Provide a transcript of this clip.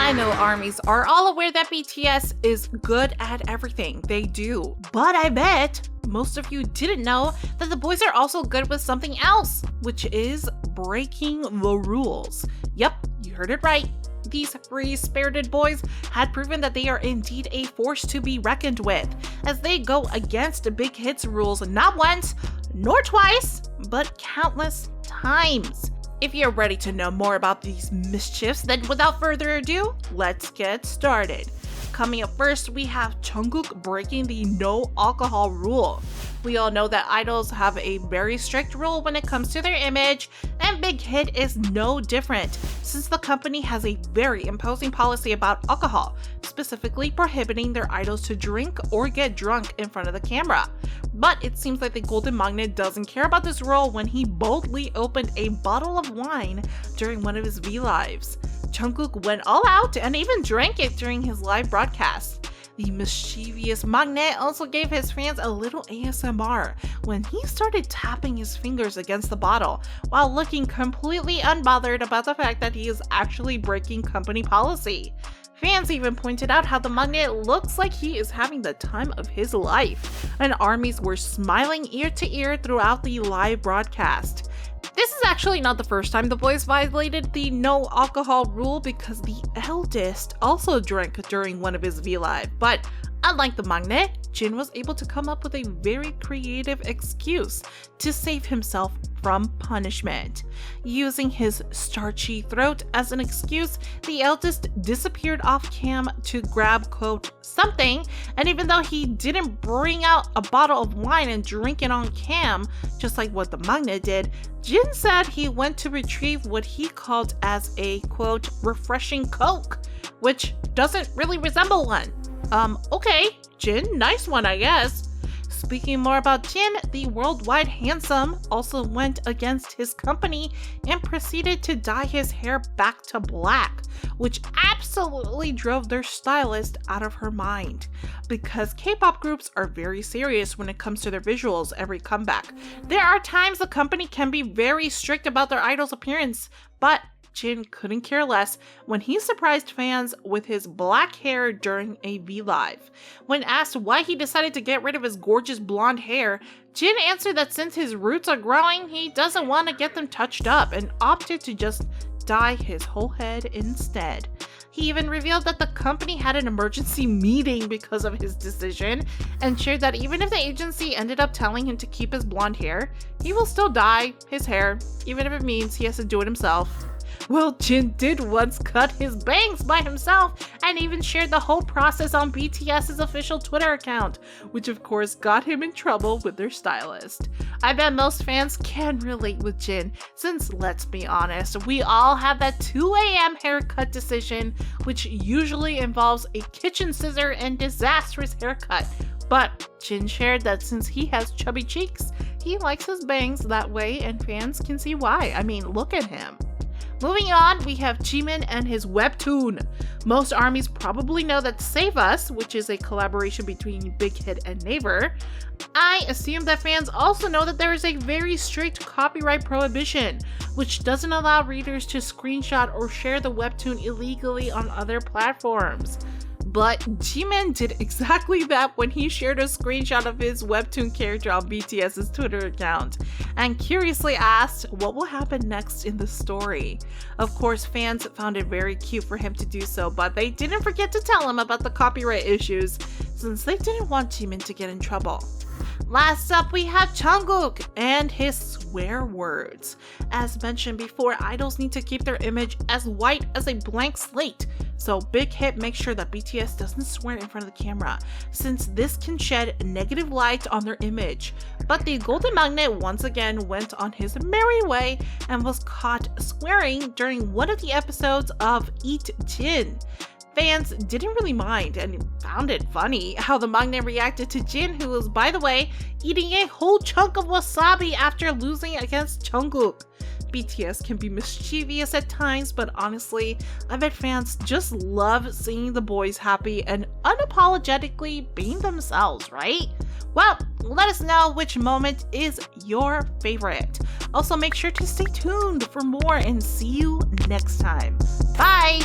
I know ARMYs are all aware that BTS is good at everything they do, but I bet most of you didn't know that the boys are also good with something else, which is breaking the rules. Yep, you heard it right. These free-spirited boys had proven that they are indeed a force to be reckoned with, as they go against BigHit's rules not once, nor twice, but countless times. If you're ready to know more about these mischiefs, then without further ado, let's get started. Coming up first, we have Jungkook breaking the no alcohol rule. We all know that idols have a very strict rule when it comes to their image, and BigHit is no different, since the company has a very imposing policy about alcohol, specifically prohibiting their idols to drink or get drunk in front of the camera. But it seems like the Golden Magnet doesn't care about this rule when he boldly opened a bottle of wine during one of his V-Lives. Jungkook went all out and even drank it during his live broadcast. The mischievous Magnet also gave his fans a little ASMR when he started tapping his fingers against the bottle while looking completely unbothered about the fact that he is actually breaking company policy. Fans even pointed out how the Magnet looks like he is having the time of his life, and ARMYs were smiling ear to ear throughout the live broadcast. This is actually not the first time the boys violated the no alcohol rule, because the eldest also drank during one of his V-Live, but unlike the Magnet, Jin was able to come up with a very creative excuse to save himself from punishment. Using his starchy throat as an excuse, the eldest disappeared off cam to grab, quote, something, and even though he didn't bring out a bottle of wine and drink it on cam, just like what the Magnet did, Jin said he went to retrieve what he called as a, quote, refreshing Coke, which doesn't really resemble one. Okay, Jin, nice one, I guess. Speaking more about Jin, the worldwide handsome also went against his company and proceeded to dye his hair back to black, which absolutely drove their stylist out of her mind. Because K-pop groups are very serious when it comes to their visuals every comeback, there are times the company can be very strict about their idol's appearance, but Jin couldn't care less when he surprised fans with his black hair during a V-Live. When asked why he decided to get rid of his gorgeous blonde hair, Jin answered that since his roots are growing, he doesn't want to get them touched up and opted to just dye his whole head instead. He even revealed that the company had an emergency meeting because of his decision, and shared that even if the agency ended up telling him to keep his blonde hair, he will still dye his hair, even if it means he has to do it himself. Well, Jin did once cut his bangs by himself and even shared the whole process on BTS's official Twitter account, which of course got him in trouble with their stylist. I bet most fans can relate with Jin, since let's be honest, we all have that 2 a.m. haircut decision, which usually involves a kitchen scissor and disastrous haircut. But Jin shared that since he has chubby cheeks, he likes his bangs that way, and fans can see why. I mean, look at him. Moving on, we have Jimin and his Webtoon. Most ARMYs probably know that Save Us, which is a collaboration between BigHit and Naver. I assume that fans also know that there is a very strict copyright prohibition, which doesn't allow readers to screenshot or share the Webtoon illegally on other platforms. But Jimin did exactly that when he shared a screenshot of his Webtoon character on BTS's Twitter account, and curiously asked what will happen next in the story. Of course, fans found it very cute for him to do so, but they didn't forget to tell him about the copyright issues, since they didn't want Jimin to get in trouble. Last up, we have Jungkook and his swear words. As mentioned before, idols need to keep their image as white as a blank slate, so BigHit makes sure that BTS doesn't swear in front of the camera, since this can shed negative light on their image. But the Golden Magnet once again went on his merry way and was caught swearing during one of the episodes of Eat Jin. Fans didn't really mind and found it funny how the Magnet reacted to Jin, who was, by the way, eating a whole chunk of wasabi after losing against Jungkook. BTS can be mischievous at times, but honestly, I bet fans just love seeing the boys happy and unapologetically being themselves, right? Well, let us know which moment is your favorite. Also, make sure to stay tuned for more and see you next time. Bye!